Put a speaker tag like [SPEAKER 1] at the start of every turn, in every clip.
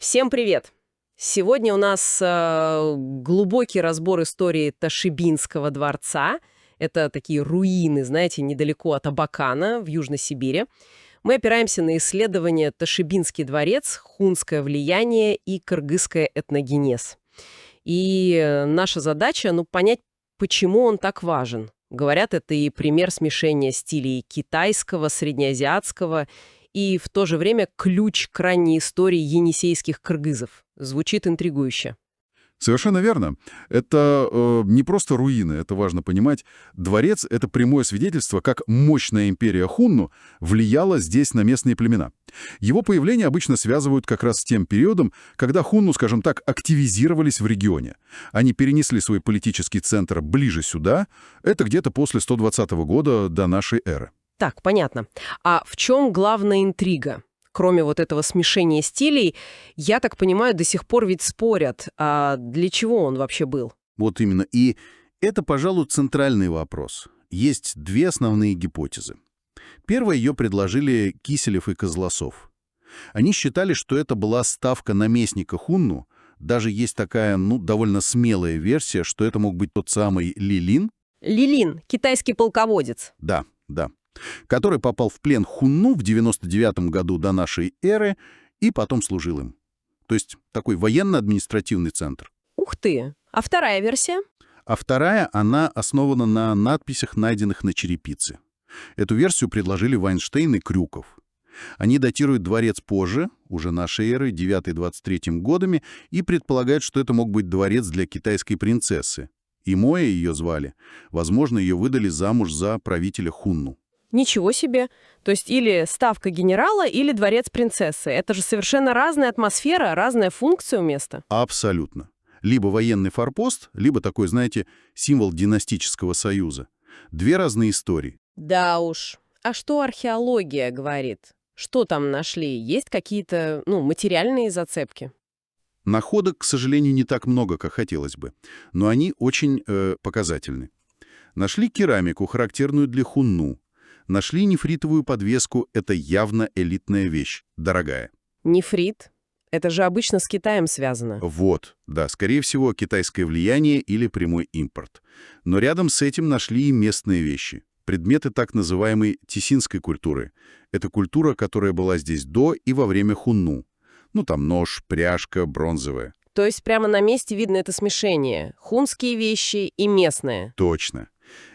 [SPEAKER 1] Всем привет! Сегодня у нас глубокий разбор истории Ташибинского дворца. Это такие руины, знаете, недалеко от Абакана в Южной Сибири. Мы опираемся на исследования «Ташибинский дворец. Хунское влияние и кыргызская этногенез». И наша задача, понять, почему он так важен. Говорят, это и пример смешения стилей китайского, среднеазиатского и в то же время ключ к ранней истории енисейских кыргызов. Звучит интригующе.
[SPEAKER 2] Совершенно верно. Это не просто руины, это важно понимать. Дворец — это прямое свидетельство, как мощная империя Хунну влияла здесь на местные племена. Его появление обычно связывают как раз с тем периодом, когда Хунну, скажем так, активизировались в регионе. Они перенесли свой политический центр ближе сюда, это где-то после 120 года до нашей эры.
[SPEAKER 1] Так, понятно. А в чем главная интрига? Кроме вот этого смешения стилей, я так понимаю, до сих пор ведь спорят, а для чего он вообще был?
[SPEAKER 3] Вот именно. И это, пожалуй, центральный вопрос. Есть две основные гипотезы. Первая ее предложили Киселев и Козласов. Они считали, что это была ставка наместника Хунну. Даже есть такая, довольно смелая версия, что это мог быть тот самый Лилин.
[SPEAKER 1] Лилин, китайский полководец.
[SPEAKER 3] Да. Который попал в плен Хунну в 99 году до нашей эры и потом служил им. То есть такой военно-административный центр.
[SPEAKER 1] Ух ты! А вторая версия?
[SPEAKER 3] А вторая, она основана на надписях, найденных на черепице. Эту версию предложили Вайнштейн и Крюков. Они датируют дворец позже, уже нашей эры, 9-23 годами, и предполагают, что это мог быть дворец для китайской принцессы. Имоя ее звали. Возможно, ее выдали замуж за правителя Хунну.
[SPEAKER 1] Ничего себе! То есть или ставка генерала, или дворец принцессы. Это же совершенно разная атмосфера, разная функция у места.
[SPEAKER 3] Абсолютно. Либо военный форпост, либо такой, знаете, символ династического союза. Две разные истории.
[SPEAKER 1] Да уж. А что археология говорит? Что там нашли? Есть какие-то, материальные зацепки?
[SPEAKER 3] Находок, к сожалению, не так много, как хотелось бы. Но они очень показательны. Нашли керамику, характерную для Хунну. Нашли нефритовую подвеску, это явно элитная вещь, дорогая.
[SPEAKER 1] Нефрит? Это же обычно с Китаем связано.
[SPEAKER 3] Вот, да, скорее всего, китайское влияние или прямой импорт. Но рядом с этим нашли и местные вещи. Предметы так называемой тисинской культуры. Это культура, которая была здесь до и во время Хунну. Там нож, пряжка, бронзовая.
[SPEAKER 1] То есть прямо на месте видно это смешение. Хунские вещи и местные.
[SPEAKER 3] Точно.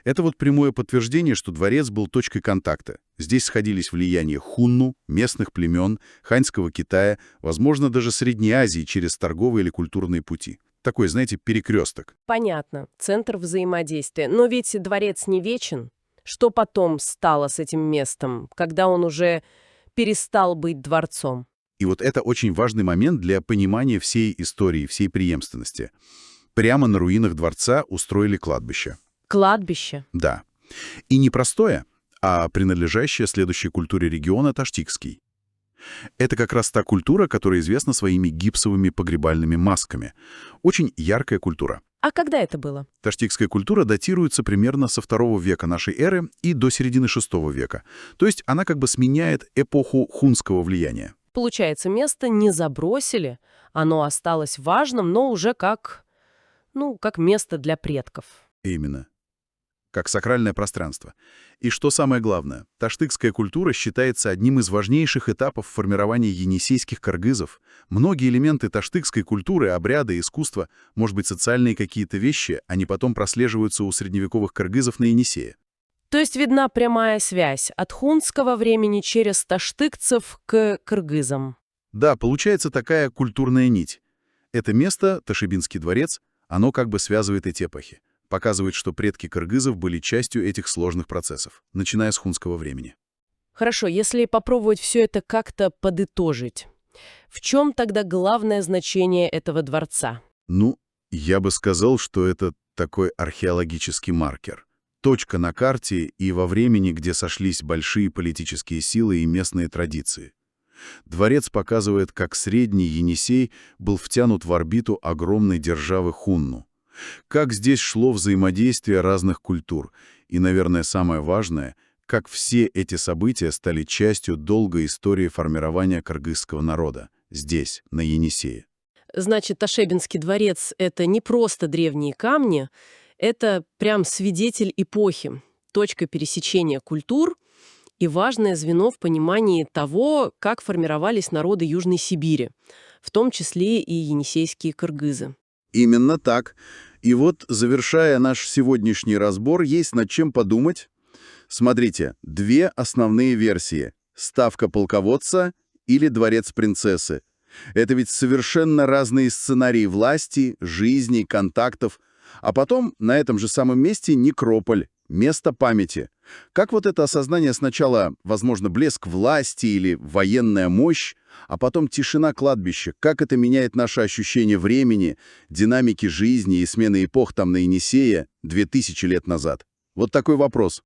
[SPEAKER 3] Это вот прямое подтверждение, что дворец был точкой контакта. Здесь сходились влияния Хунну, местных племен, ханьского Китая, возможно, даже Средней Азии через торговые или культурные пути. Такой, знаете, перекресток.
[SPEAKER 1] Понятно. Центр взаимодействия. Но ведь дворец не вечен. Что потом стало с этим местом, когда он уже перестал быть дворцом?
[SPEAKER 3] И вот это очень важный момент для понимания всей истории, всей преемственности. Прямо на руинах дворца устроили кладбище.
[SPEAKER 1] Кладбище?
[SPEAKER 3] Да. И не простое, а принадлежащее следующей культуре региона таштикский. Это как раз та культура, которая известна своими гипсовыми погребальными масками. Очень яркая культура.
[SPEAKER 1] А когда это было?
[SPEAKER 3] Таштикская культура датируется примерно со II века нашей эры и до середины VI века. То есть она как бы сменяет эпоху хунского влияния.
[SPEAKER 1] Получается, место не забросили, оно осталось важным, но уже как место для предков.
[SPEAKER 3] Именно. Как сакральное пространство. И что самое главное, таштыкская культура считается одним из важнейших этапов формирования енисейских кыргызов. Многие элементы таштыкской культуры, обряды, искусства, может быть, социальные какие-то вещи, они потом прослеживаются у средневековых кыргызов на Енисее.
[SPEAKER 1] То есть видна прямая связь от хунского времени через таштыкцев к кыргызам.
[SPEAKER 3] Да, получается такая культурная нить. Это место, Ташибинский дворец, оно как бы связывает эти эпохи. Показывает, что предки кыргызов были частью этих сложных процессов, начиная с хунского времени.
[SPEAKER 1] Хорошо, если попробовать все это как-то подытожить. В чем тогда главное значение этого дворца?
[SPEAKER 3] Я бы сказал, что это такой археологический маркер. Точка на карте и во времени, где сошлись большие политические силы и местные традиции. Дворец показывает, как Средний Енисей был втянут в орбиту огромной державы Хунну. Как здесь шло взаимодействие разных культур. И, наверное, самое важное, как все эти события стали частью долгой истории формирования кыргызского народа здесь, на Енисее.
[SPEAKER 1] Значит, Ташебинский дворец — это не просто древние камни, это прям свидетель эпохи, точка пересечения культур и важное звено в понимании того, как формировались народы Южной Сибири, в том числе и енисейские кыргызы.
[SPEAKER 3] Именно так. И вот, завершая наш сегодняшний разбор, есть над чем подумать. Смотрите, две основные версии – ставка полководца или дворец принцессы. Это ведь совершенно разные сценарии власти, жизни, контактов. А потом на этом же самом месте некрополь, место памяти. Как вот это осознание сначала, возможно, блеск власти или военная мощь, а потом тишина кладбища, как это меняет наше ощущение времени, динамики жизни и смены эпох там на Енисее 2000 лет назад? Вот такой вопрос.